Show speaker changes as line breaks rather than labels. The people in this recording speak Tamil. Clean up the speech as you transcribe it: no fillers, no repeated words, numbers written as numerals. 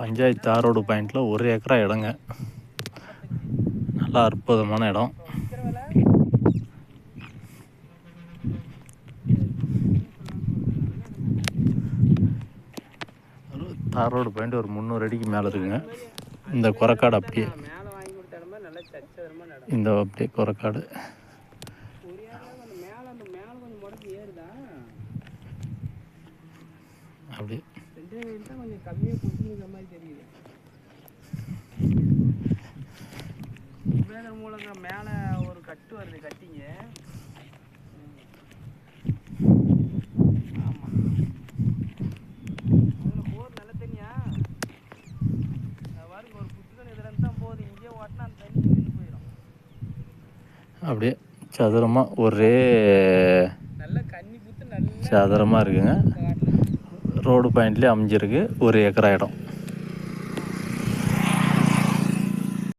பஞ்சாயத்து தார் ரோடு பாயிண்டில் 1 ஏக்கரா இடங்க. நல்லா அற்புதமான இடம். தார் ரோடு பாயிண்ட் ஒரு 300 அடிக்கு மேலே இருக்குங்க. இந்த கொரக்காடு அப்படியே இந்த அப்படியே கொரக்காடு அப்படியே
கொஞ்சம் கம்மியாக கொடுத்துருக்க மாதிரி தெரியுது. வேதர் மூலங்க மேலே ஒரு கட்டு வருது, கட்டிங்க. ஆமாம், அதில் போர் நல்ல தண்ணியா பாருங்க. ஒரு புத்துக்கணி இதில் தான் போகுது. இங்கே ஓட்டினா அந்த தண்ணி நின்று போயிடும்.
அப்படியே சதுரமாக ஒரே
நல்ல கன்னி புத்து நல்ல
சதுரமாக இருக்குங்க. ரோடு பாயிண்ட்லேயே அமைஞ்சிருக்கு 1 ஏக்கரா இடம்.